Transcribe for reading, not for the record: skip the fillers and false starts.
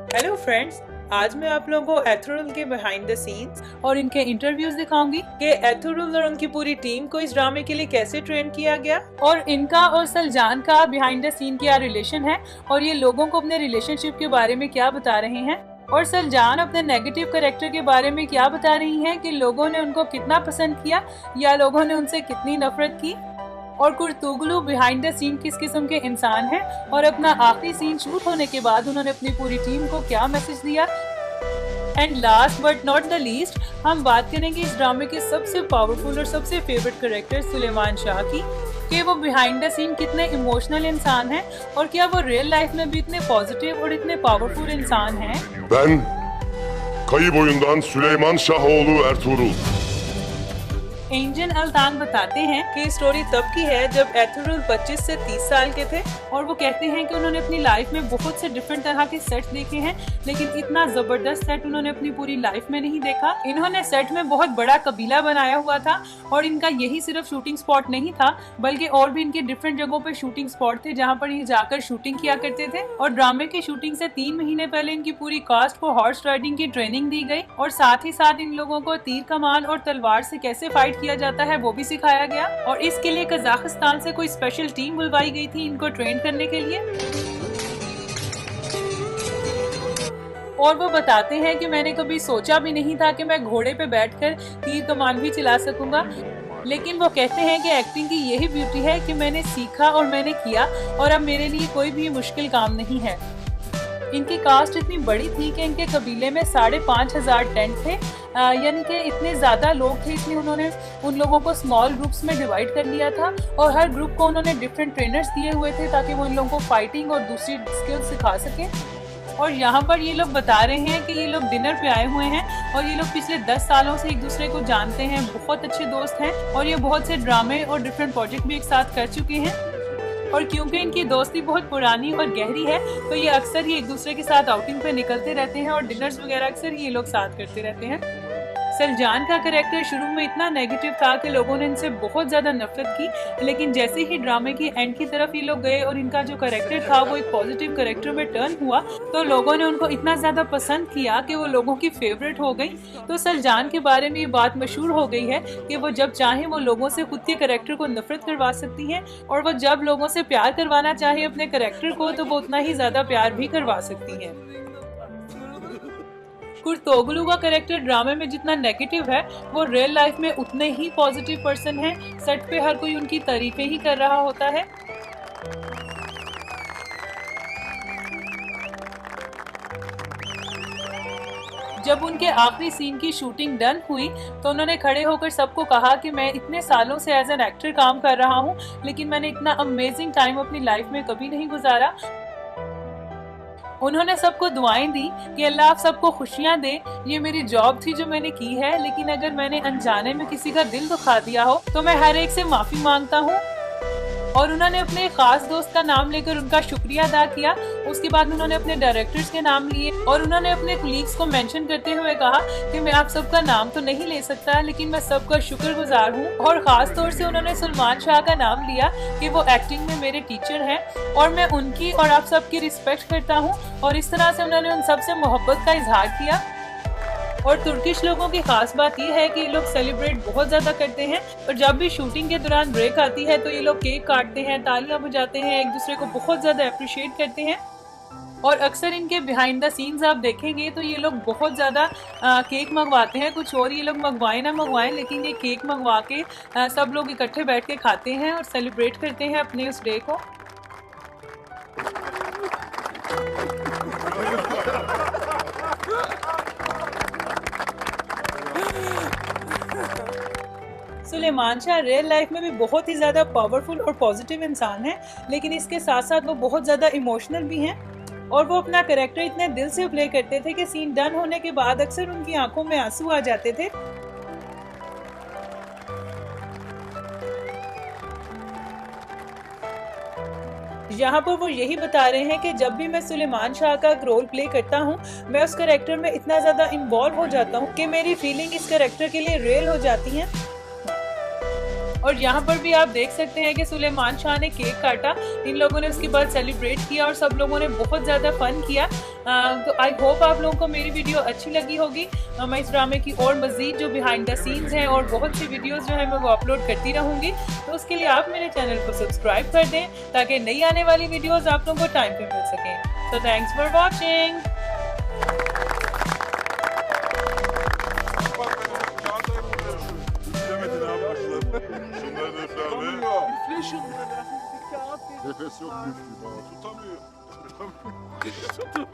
Hello friends, आज मैं आप लोगों को एथुरुल के बिहाइंड द सीन्स और इनके इंटरव्यूज दिखाऊंगी कि एथुरुल और उनकी पूरी टीम को इस ड्रामे के लिए कैसे ट्रेन किया गया और इनका और सलजान का बिहाइंड द सीन क्या रिलेशन है और ये लोगों को अपने रिलेशनशिप के बारे में क्या बता रहे हैं और सलजान अपने नेगेटिव कैरेक्टर के बारे में क्या बता रही हैं कि लोगों ने उनको कितना पसंद किया या लोगों ने उनसे कितनी नफरत की और कुर्तुगलू बिहाइंड द सीन किस किस्म के इंसान हैं और अपना आखिरी सीन शूट होने के बाद उन्होंने अपनी पूरी टीम को क्या मैसेज दिया। And last but not the least हम बात करेंगे इस ड्रामे के सबसे पावरफुल और सबसे फेवरेट कैरेक्टर सुलेमान शाह की कि वो बिहाइंड द सीन कितने इमोशनल इंसान हैं और क्या वो रियल लाइफ में भी इतने पॉजिटिव और इतने पावरफुल इंसान हैं। Ben kayı boyundan Süleyman Şahoğlu Ertuğrul. एंजन अल्तान बताते हैं कि स्टोरी तब की है जब एथुरुल 25 से 30 साल के थे और वो कहते हैं कि उन्होंने अपनी लाइफ में बहुत से डिफरेंट तरह के सेट्स देखे हैं लेकिन इतना जबरदस्त सेट उन्होंने अपनी पूरी लाइफ में नहीं देखा। इन्होंने सेट में बहुत बड़ा कबीला बनाया हुआ था और इनका यही सिर्फ शूटिंग स्पॉट नहीं था बल्कि और भी इनके डिफरेंट जगहों पे शूटिंग स्पॉट थे जहाँ पर ये जाकर शूटिंग किया करते थे। और ड्रामे की शूटिंग से 3 महीने पहले इनकी पूरी कास्ट को हॉर्स राइडिंग की ट्रेनिंग दी गई और साथ ही साथ इन लोगों को तीर कमान और तलवार से कैसे फाइट किया जाता है वो भी सिखाया गया और इसके लिए कजाकिस्तान से कोई स्पेशल टीम बुलवाई गई थी इनको ट्रेन करने के लिए। और वो बताते हैं कि मैंने कभी सोचा भी नहीं था कि मैं घोड़े पे बैठकर तीर कमान भी चला सकूंगा, लेकिन वो कहते हैं कि एक्टिंग की यही ब्यूटी है कि मैंने सीखा और मैंने किया और अब मेरे लिए कोई भी मुश्किल काम नहीं है। इनकी कास्ट इतनी बड़ी थी कि इनके कबीले में 5,500 टेंट थे, यानी कि इतने ज़्यादा लोग थे इसलिए उन्होंने उन लोगों को स्मॉल ग्रुप्स में डिवाइड कर लिया था और हर ग्रुप को उन्होंने डिफरेंट ट्रेनर्स दिए हुए थे ताकि वो इन लोगों को फाइटिंग और दूसरी स्किल्स सिखा सके। और यहाँ पर ये लोग बता रहे हैं कि ये लोग डिनर पे आए हुए हैं और ये लोग पिछले 10 सालों से एक दूसरे को जानते हैं, बहुत अच्छे दोस्त हैं और ये बहुत से ड्रामे और डिफरेंट प्रोजेक्ट भी एक साथ कर चुके हैं। और क्योंकि इनकी दोस्ती बहुत पुरानी और गहरी है तो ये अक्सर ही एक दूसरे के साथ आउटिंग पे निकलते रहते हैं और डिनर्स वगैरह अक्सर ये लोग साथ करते रहते हैं। सलजान का कैरेक्टर शुरू में इतना नेगेटिव था कि लोगों ने इनसे बहुत ज्यादा नफरत की, लेकिन जैसे ही ड्रामे की एंड की तरफ ये लोग गए और इनका जो कैरेक्टर था वो एक पॉजिटिव कैरेक्टर में टर्न हुआ तो लोगों ने उनको इतना ज्यादा पसंद किया कि वो लोगों की फेवरेट हो गई। तो सलजान के बारे में ये बात मशहूर हो गई है कि वो जब चाहे वो लोगों से खुद के कैरेक्टर को नफरत करवा सकती है और वो जब लोगों से प्यार करवाना चाहे अपने कैरेक्टर को तो वो उतना ही ज्यादा प्यार भी करवा सकती है। कुर्तुगलू का कैरेक्टर ड्रामे में जितना नेगेटिव है वो रियल लाइफ में उतने ही पॉजिटिव पर्सन है। सेट पे हर कोई उनकी तारीफें ही कर रहा होता है। जब उनके आखिरी सीन की शूटिंग डन हुई तो उन्होंने खड़े होकर सबको कहा कि मैं इतने सालों से एज एन एक्टर काम कर रहा हूँ लेकिन मैंने इतना अमेजिंग टाइम अपनी लाइफ में कभी नहीं गुजारा। उन्होंने सबको दुआएं दी कि अल्लाह आप सबको खुशियां दे, ये मेरी जॉब थी जो मैंने की है लेकिन अगर मैंने अनजाने में किसी का दिल दुखा दिया हो तो मैं हर एक से माफी मांगता हूँ। और उन्होंने अपने खास दोस्त का नाम लेकर उनका शुक्रिया अदा किया। उसके बाद उन्होंने अपने डायरेक्टर्स के नाम लिए और उन्होंने अपने कलीग्स को मेंशन करते हुए कहा कि मैं आप सबका नाम तो नहीं ले सकता लेकिन मैं सबका शुक्रगुजार हूँ। और खास तौर से उन्होंने सुलेमान शाह का नाम लिया कि वो एक्टिंग में मेरे टीचर हैं और मैं उनकी और आप सबकी रिस्पेक्ट करता हूँ और इस तरह से उन्होंने उन सबसे मोहब्बत का इजहार किया। और तुर्किश लोगों की खास बात यह है कि ये लोग सेलिब्रेट बहुत ज्यादा करते हैं और जब भी शूटिंग के दौरान ब्रेक आती है तो ये लोग केक काटते हैं, तालियां बजाते हैं, एक दूसरे को बहुत ज्यादा अप्रिशिएट करते हैं। और अक्सर इनके बिहाइंड द सीन्स आप देखेंगे तो ये लोग बहुत ज्यादा केक मंगवाते हैं, कुछ और ये लोग मंगवाए ना मंगवाएं लेकिन ये केक मंगवा के सब लोग इकट्ठे बैठ के खाते हैं और सेलिब्रेट करते हैं अपने उस डे को। सुलेमान शाह रियल लाइफ में भी बहुत ही ज़्यादा पावरफुल और पॉजिटिव इंसान है लेकिन इसके साथ साथ वो बहुत ज़्यादा इमोशनल भी हैं और वो अपना कैरेक्टर इतने दिल से प्ले करते थे कि सीन डन होने के बाद अक्सर उनकी आंखों में आंसू आ जाते थे। यहाँ पर वो यही बता रहे हैं कि जब भी मैं सुलेमान शाह का रोल प्ले करता हूँ मैं उस कैरेक्टर में इतना ज़्यादा इन्वॉल्व हो जाता हूँ कि मेरी फीलिंग इस कैरेक्टर के लिए रियल हो जाती है। और यहाँ पर भी आप देख सकते हैं कि सुलेमान शाह ने केक काटा, इन लोगों ने उसके बाद सेलिब्रेट किया और सब लोगों ने बहुत ज़्यादा फन किया। तो आई होप आप लोगों को मेरी वीडियो अच्छी लगी होगी। मैं इस ड्रामे की और मज़ीद जो बिहाइंड द सीन्स हैं और बहुत सी वीडियोस जो है मैं वो अपलोड करती रहूँगी, तो उसके लिए आप मेरे चैनल को सब्सक्राइब कर दें ताकि नई आने वाली वीडियोस आप लोगों को टाइम पे मिल सकें। तो thanks for watching. Nefes yok müftü. Tutamıyor. Çok sağ ol.